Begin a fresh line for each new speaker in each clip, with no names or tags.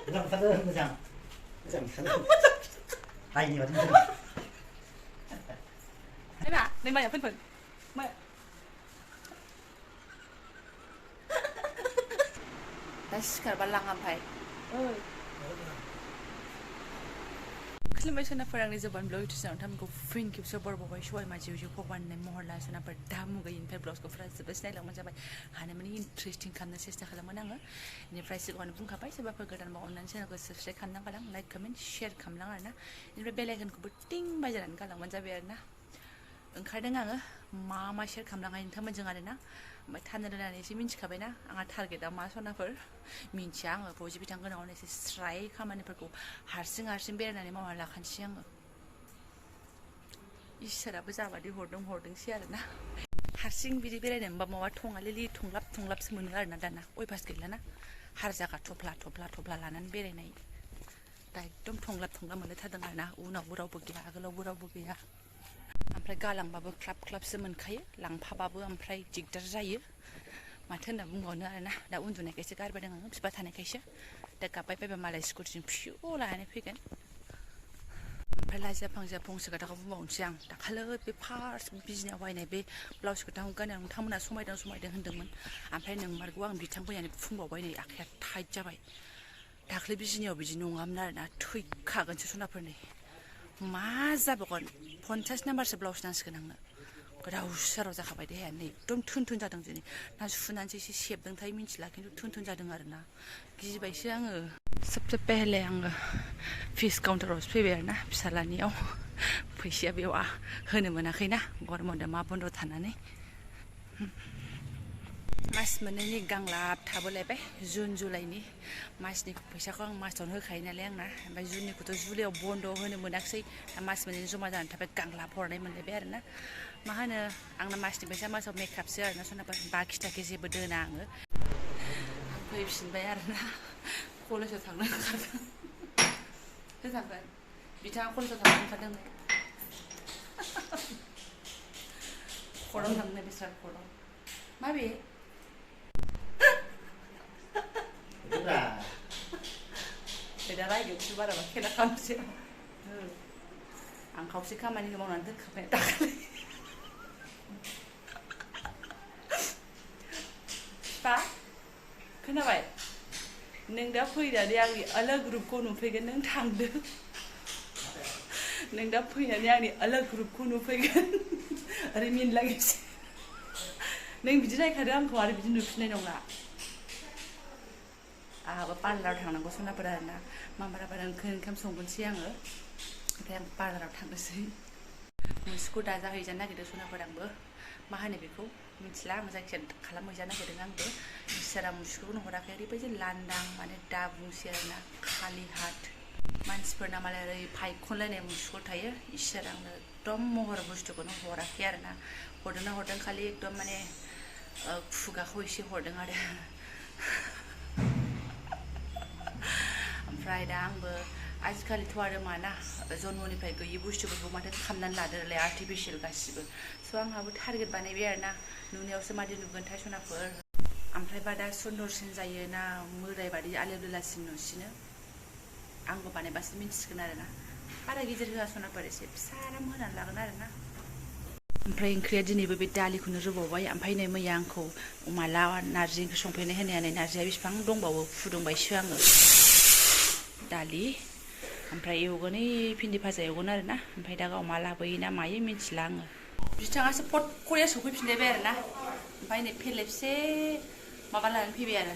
मोजां बुथारदों मोजां बुथारदों आइनि बादि
Nah, nên mày phân mày 나 시칼 발랑한 파이 클리메 소나 파랑니 Jobanivlog 투상 탐고 프린 깁서 버버바이 쇼이 마지우 포관네 모홀라 소나 버 다무가 인페 블로그가 프라스 베스나이 랑만 자바이 하나만이 인트레스팅 खालामनो सेस्था खालामगोन आङो बेनिफ्राय सिगाङावनो बुंखाबाय सोरबाफोर गोदान मावनानै चेनेलखौ साबस्क्राइब खालामना गालां लाइक कमेन्ट शेयार खालामलां आरोना बेनिफ्राय बेल आइकनखौबो टिं बाजारनानै गालांबानो जाबाय आरोना ओंखारदों आङो मा शेयार खालामलांनाय नोंथांमोनजों आरोना ओमफ्राय थानो रोंनानै एसे मिन्थिखाबायना आंहा टारगेटआ मा सनाफोर मिन्थिया आङो फौजि बिथांमोनावनो एसे स्राय खामानिफोरखौ हारसिं बेरायनानै मावना लाखानोसै आङो इसोराबो जाबादि हरदोंसै आरोना हारसिं बिदि बेरायनो मोनबा माबा थङालिलि थंलाबसो मोनो आरोना दाना अयभास गैलाना हारजागा थफ्ला लानानै बेरायनाय दा एकदम थंलाब मोनलायथारदों आरोना उनावबो रावबो गैया आगोलावबो रावबो गैया ओमफ्राय गालांबाबो ख्लाबसो मोनखायो लांफाबाबो ओमफ्राय दिगदार जायो माथो होनना बुंबावनो आरोना दा उन्दुनायखायसो गारबोदों आङो बिफा थानायखायसो दा गाबबाय बायबा मालाय स्कुटिजों फिउ लानानै फैगोन ओमफ्राय लाजिया फांजिया फंसे खोथाखौ बुंबावनोसै आं दाखालै बे फार्स्ट बिजनियाव बायनाय बे ब्लाउस खोथाखौ गाननायाव नोंथांमोना समायदों होन्दोंमोन ओमफ्राय नोंमारगौ आं बिथां फैनानै फुंबावबाय नै आखाइया टाइट जाबाय दाखालै बिजनियाव बिदि नङामोन आरोना थैखागोनसो सनाफोरनि मा जाबावगोन 50 नाम्बारसो ब्लाउस नांसिगोन आंनो गोदाव सोराव जाखाबाय देहायानो एकदम थोन जादों दिनै ना सुनानैसो एसे सेबदोंथाय मिन्थिला खिन्थु थोन जादों आरोना गिबायसो आङो सबसे पहले आङो फिस काउन्टारावसो फैबाय आरोना फिसालानियाव फैसाया बेयाव होनो मोनाखैना गरम बन्द मा बन्द थानानै मास मोननैनि गांलाब थाबोलायबाय जुन जुलाइनि मासनि फैसाखौ आं मासावनो होखायो नालाय आंना ओमफ्राय जुननिखौथ' जुलाइयाव बन्द होनो मोनाखिसै मास मोननैनि जमा जानानै थाबाय गांलाब हरनाय मोनलायबाय आरोना मा होनो आंना मासनि फैसा मासाव मेकआपसो आरोना सोरनाबा बाखि थाखि जेबो दोना आङो आं फैफिनबाय आरोना कलेजाव थांनो ओंखारदों होजागोन बिथाङा कलेजाव थांनो ओंखारदों खरं थांनो बिस्रा खरं माबे दा रायगोनसो बाराबा खेला खालामसै आं खावसे खामानिखौ मावनानै दोनखाबाय दाखालि बा खोनाबाय नों दा फैनानै आंनि आलाग ग्रुपखौ नुफैगोन नों थांदों नों दा फैनानै आंनि आलाग ग्रुपखौ नुफैगोन ओरै मिनलागिसै नों बिदि नायखादों आंखौ आरो बिदि नुफिननाय नंला आहाबो पार्लाराव थांनांगौ सनाफोर आरोना मामाराबा ओंखाम संगोनसै आङो ओमफ्राय आं पार्लाराव थांनोसै मुसुखौ दाजाहैजानो नागिरदों सनाफोर आंबो मा होनो बेखौ मिथिला आं जायखिजाया खालामहैजानो नागिरदों आंबो इसोरा मुसुखौनो हराखै ओरैबायदि लांदां माने दा बुंसै आरोना खालि हात मानसिफोरना मालाय ओरै फायखनलायनाय मुसुखौ थायो इसोर आंनो एकदम महर बुस्थुखौनो हराखै आरोना हरदों खालि एकदम माने खुगाखौ एसे हरदों आरो ओमफ्राय दा आंबो आजिखालिथ' आरो माना जन्मनिफ्राय गैयि बुस्थुफोरखौ माथो खालामनानै लादोंलाय आर्टिफिसियेल गासिबो स' आंहाबो टारगेट बानायबाय आरोना नुनायावसो मादि नुगोनथाय सनाफोर ओमफ्राय बा दा सुन्दरसिन जायो ना मोदाय बादि आलो दोलासिन नुसिनो आंबो बानायबासो मिन्थिसिगोन आरोना बारा गिदिर होआ सनाफोर एसे फिसा आराम होनानै लागोन आरोना ओमफ्राय ओंख्रिया दिनैबो बे दालिखौनो रुबावबाय ओमफ्राय नै मैया आंखौ माला नारजि ओंख्रि संफैनो होनायानो नारजिया बेसेबां दंबावो फुदुंबायसो आङो दालि ओमफ्राय एवगोन भिन्दि भाजा एवगोन आरोना ओमफ्राय दा गाव मा लाबोयो ना मायो मिन्थिला आङो बिथाङासो पट करिया सफैफिनलायबाय आरोना ओमफ्राय नै फेलेबसे माबा लानानै फैबाय आरो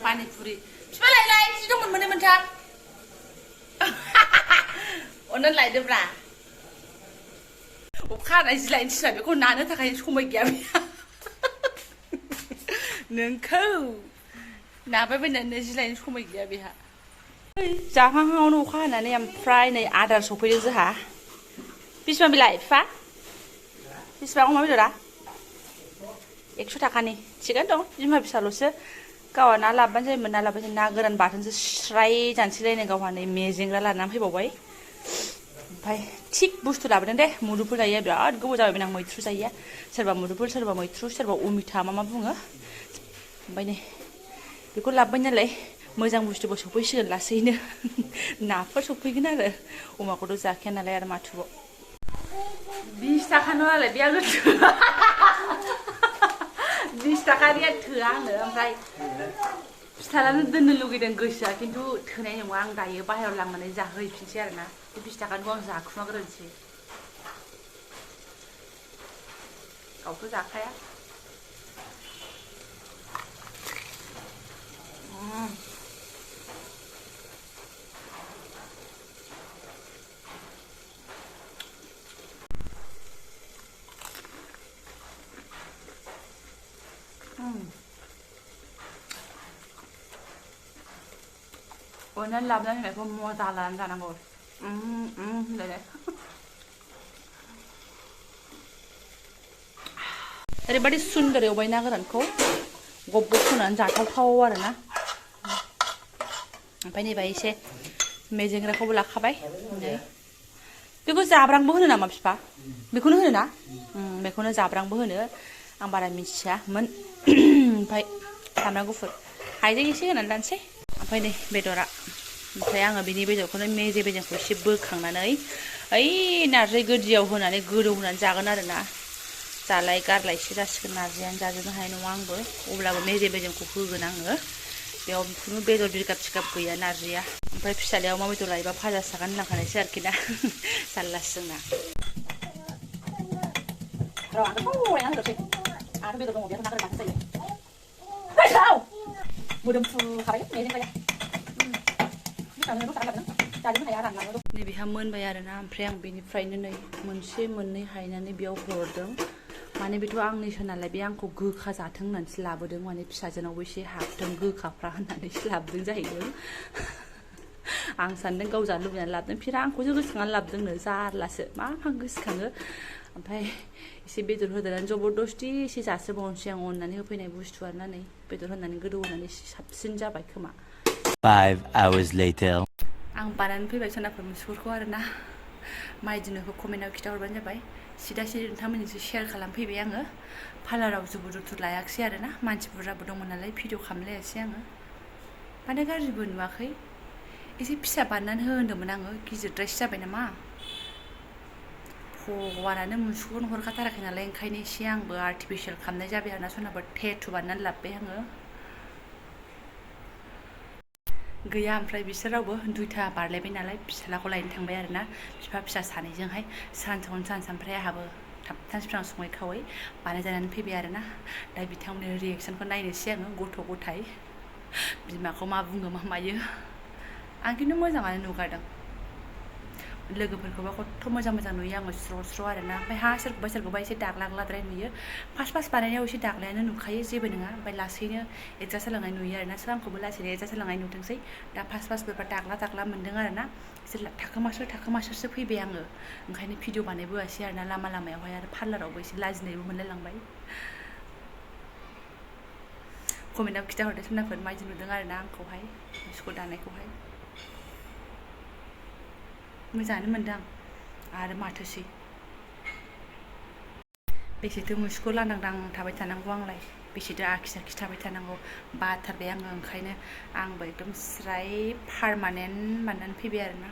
पानिपुरि बिफा लायलाय जि दंमोन मोनथाम अननानै लायदोब्रा अखा हानाय जि लायनो थिना बेखौ नानो थाखाय समाय गैया बेहा नोंखौ नाबाय बायनानै जि लायनो समाय गैया बेहा जाहांहांआवनो अखा हानानै ओमफ्राय नै आदार सफैदों जोंहा बेसेबां बिलाय बिफा बेसेबां अमा बेदरा 100 थाखानि थिगानो दं बिमा फिसाल'सो गावहा ना लाबोबानो जायोमोन ना लाबोबाय ना गोरान बाथोनसो स्राय जानोसैलायनो गावहा नै मेजेंग्रा लानानै फैबावबाय ओमफ्राय थिग बुस्थु लाबोदों दे मुदुफुल जायो बिराद गोबाव जाबायमोन आं मैथ्रु जायो सोरबा मुदुफुल सोरबा मैथ्रु सोरबा अमिता मा बुङो ओमफ्राय नै बेखौ लाबोबाय नालाय मोजां बुस्थुबो सफैसिगोन लासैनो नाफोर सफैगोन आरो अमाखौथ' जाखाया नालाय आरो माथुबाव 20 थाखानो आलाय बे आंनो 20 थाखानिया थोआ आंनो ओमफ्राय फिथालानो दोननो लुगैदों गोसोआ खिन्थु थोनाय नङा आं दायो बाहेरायाव लांनानै जाहोहैफिनसै आरोना बे 20 थाखानिखौ आं जाखुमाग्रोनोसै गावथ' जाखाया अननानै लाबोनानै होनायखौ मजा लानानै जानांगौ होनलायलाय ओरैबादि सुन्दर एवबाय ना गोरानखौ गब्ब होनानै जाथावथाव आरोना ओमफ्राय नैबे एसे मेजेंग्राखौबो लाखाबाय नै बेखौ जाब्रांबो होनो नामा बिफा बेखौनो होनो ना बेखौनो जाब्रांबो होनो आं बारा मिथियामोन ओमफ्राय सामब्राम गुफुर हाइजें एसे होनानै लानोसै ओमफ्राय नै बेदरा ओमफ्राय आङो बिनि बेदरखौनो मेजेमखौ एसे बोखांनानै ओइ नारजि गोदियाव होनानै गोदौ होनानै जागोन आरोना जालाय गारलायसो जासिगोन नारजियानो जाजोबनो हानाय नङा आंबो अब्लाबो मेजेमखौ होगोन आङो बेयाव खुनु बेदर बिगाब सिगाब गैया नारजिया ओमफ्राय फिसालायाव अमा बेदर लायोबा भाजा सागान लांखानायसै आरोखि ना जारलासो जोंना नैबेहा मोनबाय आरोना ओमफ्राय आं बेनिफ्रायनो नै मोनसे मोननै हायनानै बेयाव हरदों माने बेथ' आंनिसो नालाय बे आंखौ गोखा जाथों होननानैसो लाबोदों माने फिसाजोनावबो एसे हाबथों गोखाफ्रा होननानैसो लाबोदों जाहैदों आं सानदों गाव जानो लुबैनानै लाबोदों फिरा आंखौसो गोसोखांनानै लाबोदोंनो जारलासो मा गोसोखाङो ओमफ्राय एसे बेदर होदेरनानै जबरदस्ति एसे जासोबावनोसै आं अननानै होफैनाय बुस्थु आरोना नै बेदर होनानै गोदौ होनानै साबसिन जाबाय खोमा
5 hours later
आं बानायनानै फैबाय सनाफोर मुसुगुरखौ आरोना माइदिनोखौ कमेन्टआव खिथाहरबानो जाबाय सिदा सिदा नोंथांमोननिसो शेयार खालामफैबाय आङो पार्लाराव जुबुर जुथुर लायाखिसै आरोना मानसि बुरजाबो दंमोन नालाय भिडिअ खालामलायासै आङो माने गाज्रिबो नुवाखै एसे फिसा बानायनानै हो होन्दोंमोन आङो गिदिरद्रायसो जाबाय नामा भगवानानो मुसुगुरखौनो हरखाथाराखै नालाय ओंखायनो एसे आंबो आर्टिफिसियेल खालामनाय जाबाय आरोना सनाफोर टेटु बानायनानै लाबोबाय आङो गैया ओमफ्राय बिसोर रावबो 2टा बारलायबाय नालाय फिसालाखौ लायनो थांबाय आरोना बिफा फिसा सानैजोंहाय सानसेखौनो सानसे ओमफ्राय आंहाबो थाबथां सिफ्रां सङै खावै बानायजानानै फैबाय आरोना दा बिथांमोननि रिएक्सनखौ नायनोसै आङो गथ' गथाय बिमाखौ मा बुङो मा मायो आं खिन्थु मोजाङानो नुगारदों लोगोफोरखौबा खथ' मोजां मोजां नुयो आङो स्र' स्र' आरोना ओमफ्राय सोरखौबा एसे दाग्लाग्लाद्राय नुयो फार्स्ट बानायनायाव एसे दाग्लायानो नुखायो जेबो नङा ओमफ्राय लासैनो एडजास्ट जालांनाय नुयो आरोना आंखौबो लासैनो एडजास्ट जालांनाय नुदोंसै दा फार्स्ट बोरैबा दाग्ला मोन्दों आरोना एसे थाखोमासो फैबाय आङो ओंखायनो भिडिअ बानायबोआसै आरोना लामायावहाय आरो पार्लारावबो एसे लाजिनायबो मोनलायलांबाय कमेन्टआव खिथाहरदो सनाफोर माबायदि नुदों आरोना आंखौहाय मुसुगुर दानायखौहाय मोजाङानो मोनदों आरो माथोसै बेसेथो मुसुगुर लांदां थाबाय थानांगौ आंलाय बेसेथो आखि थाबाय थानांगौ बाथारबाय आङो ओंखायनो आंबो एकदम स्राय पारमानेन्ट बानायनानै फैबाय आरोना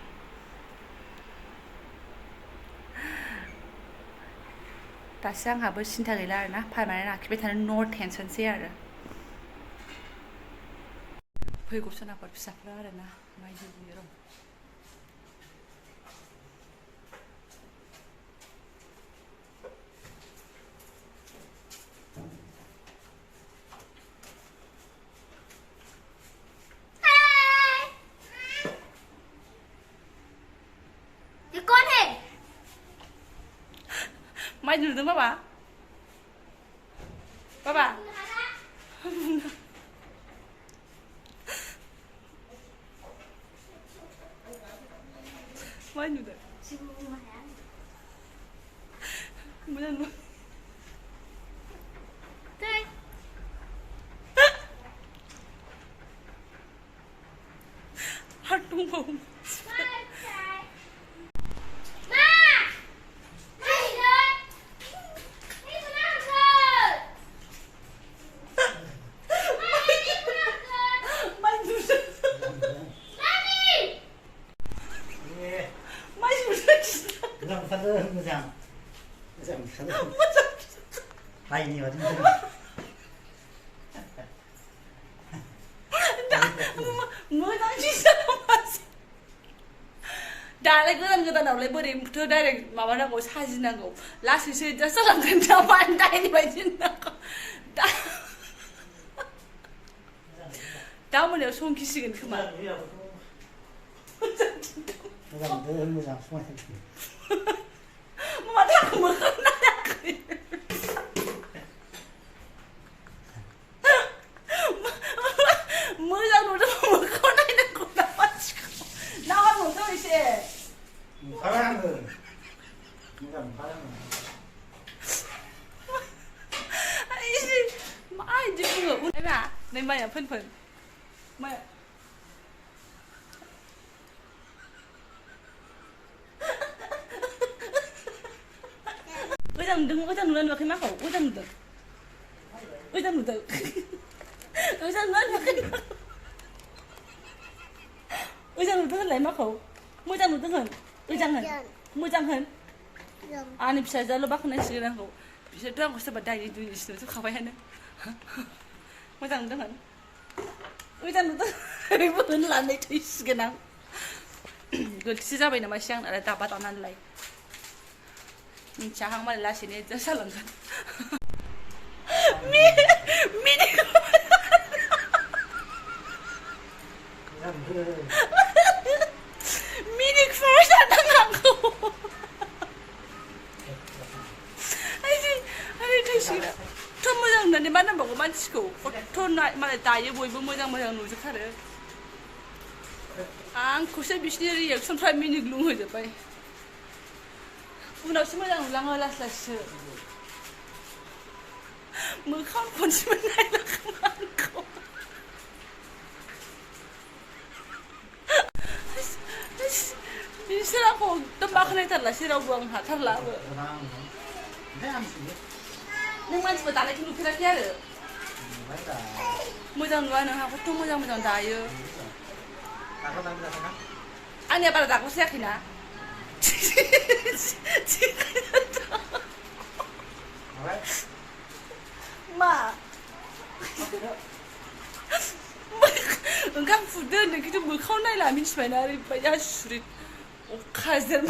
दासो आंहाबो सिन्था गैला आरोना पारमानेन्ट आखिबाय थानो नो टेनसनसै आरो फैगौ सनाफोर फिसाफ्रा आरोना माइदि बुयो र' माइदि नुदों बाबा माइदि नुदों मोजां नुदों हाथ दंबावो
मोजां मोजां खालाम लाइननि बादि
मोजांसि जामासै दालाय गोदानावलाय बोरैथो डाइरेक्ट माबानांगौ साजिनांगौ लासैसो एडजास्ट जालांगोन दा मानो दायनि बायदि नांगौ दा मोनायाव संखिसिगोन खोमा
मोजां समायथारसै
माथो आं मोखां नायाखै मोजां नुदों मोखां नायनांगौ ना मानसिखौ नामा नुदों एसे
नुखाबाय आङो मोजां नुखाबाय आङो
मा इदि बुङो उनायना नै माया फोन माया मोजां नुदों नुवाखै माखौ मोजां नुदों मोजां नुदों होनलाय माखौ मोजां नुदों होन मोजां होन आंनि फिसाजोआल' बाख्नायसिगोन आंखौ बिसोरथ' आंखौ सोरबा दायनि दुइनिसो नुजोबखाबायानो मोजां नुदों होन मोजां नुदों ओरैबो होननानै थैसिगोन आं गोलतिसो जाबाय नामा एसे आं आरो दाबा दानानैलाय मिन्थियाहां मालाय लासैनो एडजास्ट जालांगोन मिनिक फार्स्ट जानांगौ थैसिगोन थ' मोजां होननानै मा नांबावगौ मानसिखौ खथ' मालाय दायो बयबो मोजां नुजोबथारो आंखौसो बिसिनि रिएक्सनफ्रा मिनिग्लुं होजोब्बाय उनावसो मोजां नुलाङो लासै लासैसो मोखां खनसेबो नायला खोमा आंखौ बिसोर आंखौ एकदम बाख्नायथारलासै रावबो आं हाथारलाबो नों मानसिफोर दानायखौ नुफेराखै आरो मोजां नुवा नोंहा खथ' मोजां दायो आंनिया बारा दागो जायाखैना मा ओंखाम खुरदो होनदों खिन्थु मोखाङाव नायला मिन्थिबायना ओरैबायदि आसुरि अखाजों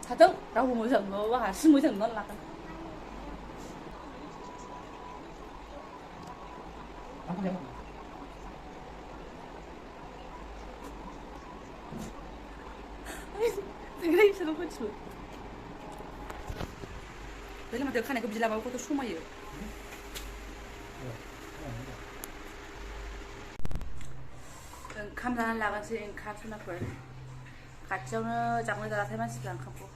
थाथों रावबो मोजां नुवाबा हारसिं मोजां नुनानै लागोन इसोर खनसेबो बेलाय माथो खानायखौ बिलाबाबो खथ' समायो ओंखाम जानानै लागासै ओंखाम सोनाफोर खाथियावनो जामुं जालाथाय मानसिफ्रा ओंखामखौ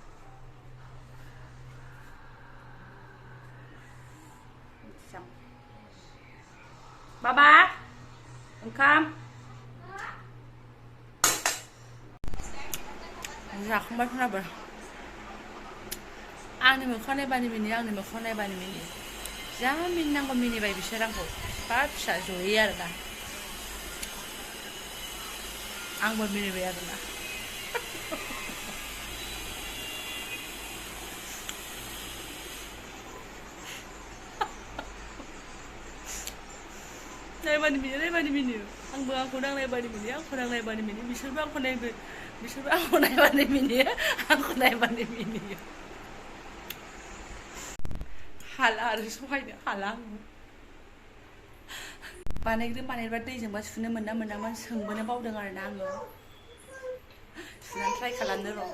बाबा ओंखाम जाखांबाय खोनाबाय आंनि मोखां नायबानो मिनियो आंनि मोखां नायबानो मिनियो जा मिनिनांगौ मिनिबाय बिसोर आंखौ बिफा फिसा जयै आरोना आंबो मिनिबाय आरोना नायबानो मिनियो आंबो आंखौ नायबानो मिनियो आंखौ नायबानो मिनियो बिसोरबो आंखौ नायबानो मिनियो आंखौ नायबानो मिनियो हाला आरो सहायनो हाला आङो बानायबा दैजोंबा सुनो मोनामोन सोंबोनो बावदों आरोना आङो सुनानै ट्राइ खालामनो र'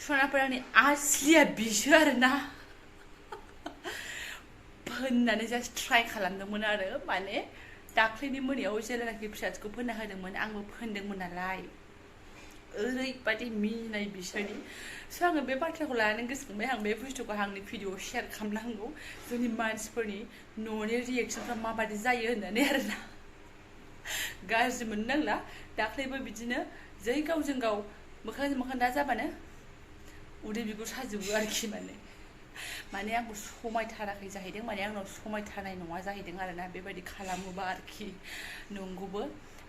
सनाफोरानि आसलिया बिसो आरोना फोननानै जास्ट ट्राइ खालामदोंमोन आरो माने दाख्लैनि मोनायाव जेलानाखि फिसाजोखौ फोनना होदोंमोन आंबो फोनदोंमोन नालाय ओरैबायदि मिनिनाय बिसोरनि स' आङो बे बाथ्राखौ लानानै गोसोखांबाय आं बे बुस्थुखौ आंनि भिडिअ'आव शेयार खालामनांगौ जोंनि मानसिफोरनि न'नि रिएक्सनफ्रा माबादि जायो होननानै आरोना गाज्रि मोननो नांला दाख्लैबो बिदिनो जै गावजों गाव मोखांजों मोखां दा जाबानो उदै बिगुर साजोबो आरोखि माने आंखौ समायथाराखै जाहैदों माने आंनाव समायथारनाय नङा जाहैदों आरोना बेबायदि खालामोबा आरोखि नंगौबो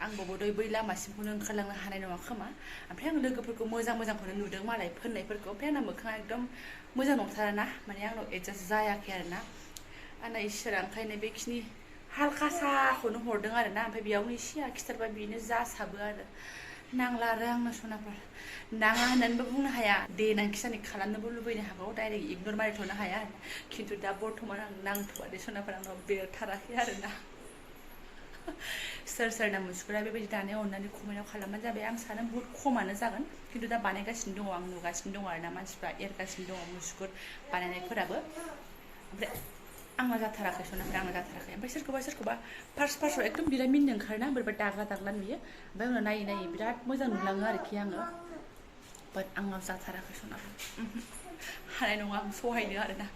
आंबो बदय बै लामासिमखौनो ओंखारलांनो हानाय नङा खोमा ओमफ्राय आं लोगोफोरखौ मोजांखौनो नुदों मालाय फोननायफोरखौ ओमफ्राय आंना मोखाङा एकदम मोजां नंथाराना माने आंनाव एडजास्ट जायाखै आरोना आंना इसोरा ओंखायनो बेखिनि हालखासाखौनो हरदों आरोना ओमफ्राय बेयावनो एसे आखिथारबा बेनो जासाबो आरो नांला आरो आंनो सनाफोर नाङा होननानैबो बुंनो हाया देनां खिसानि खालामनोबो लुबैनो हागौ डाइरेक्ट इगनर मारिथ'नो हाया खिन्थु दा बर्थमान आं नांथ'वा दे सनाफोर आंनाव बेरथाराखै आरोना सोर सोरना मुसुगुरा बेबायदि दानायाव अननानै कमेन्टआव खालामबानो जाबाय आं सानो बुहुत खमानो जागोन खिन्थु दा बानायगासिनो दङ आं नुगासिनो दङ आरोना मानसिफ्रा एरगासिनो दङ मुसुगुर बानायनायफोराबो ओमफ्राय आंना जाथाराखै सनाफोर आंना जाथाराखै ओमफ्राय सोरखौबा फार्स्टआव एकदम बिराद मिनिनो ओंखारोना बोरैबा दाग्ला नुयो ओमफ्राय उनाव नायै बिराद मोजां नुलाङो आरोखि आङो बाट आंनाव जाथाराखै सनाफोर हानाय नङा आं सहायनो आरोना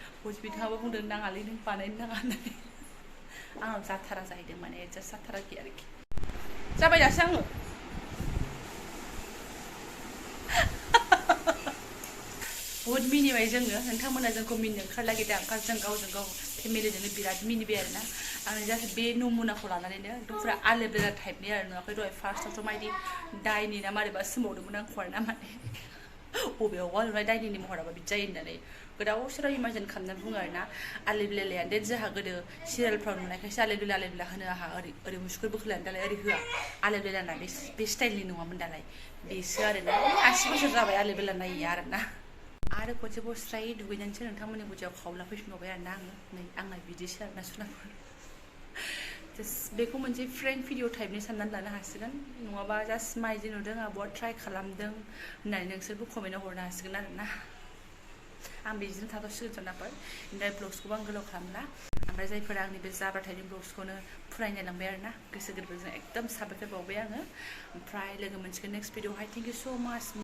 बिथाङाबो बुंदों नाङालै नों बानायनो नाङा होननानै आंनाव जाथारा जाहैदों माने एडजास्ट जाथाराखै आरोखि जाबाय दासो आङो बुहुत मिनिबाय जोङो नोंथांमोना जोंखौ मिनिनो ओंखारलागि दा जों गावजों गाव फेमिलिजोंनो बिराद मिनिबाय आरोना आङो जास्ट बे नमुनाखौ लानानैनो एकदम फुरा आलेबेला टाइपनि आरो नुवाखै दहाय फार्स्टआवथ' मायदि दायनि ना मारैबा सोमावदोंमोन आंखौ आरोना माने बबेयावबा नुनाय दायनिनि महराबा बिदि जायो होननानै गोदाव सोराव इमाजिन खालामनानै बुङो आरोना आलेबेलाया देट जोंहा गोदो सिरियालफ्राव नुनायखायसो आलेबेला होनो आंहा ओरै मुसुगुर बोखोलानो दालाय ओरै होआ आलेबेला ना बे स्टाइलनि नङामोन दालाय बेसो आरोना 80 बोसोर जाबाय आलेबेला नायिया आरोना आरो खनसेबाव स्राय दुगैनानैसो नोंथांमोननि गुदियाव खावला फैफिनबावबाय आरोना आङो नै आंना बिदिसो आरोना सनाफोर बेखौ मोनसे फ्रेंक भिडिअ टाइपनि साननानै लानो हासिगोन नङाबा जास्ट माइदि नुदों आब'आ ट्राइ खालामदों होननानै नोंसोरबो कमेन्टआव हरनो हासिगोन आरोना आं बिदिनो थाथ'सिगोन सनाफोर ओमफ्राय ब्लग्सखौबो आं गोलाव खालामला ओमफ्राय जायफोरा आंनि बे जाब्राथायनि ब्लग्सखौनो फरायनाय लांबाय आरोना गोसो गोरबोजों एकदम साबायखर बावबाय आङो ओमफ्राय लोगो मोनसिगोन नेक्स्ट भिडिअआवहाय थेंक इउ स' माच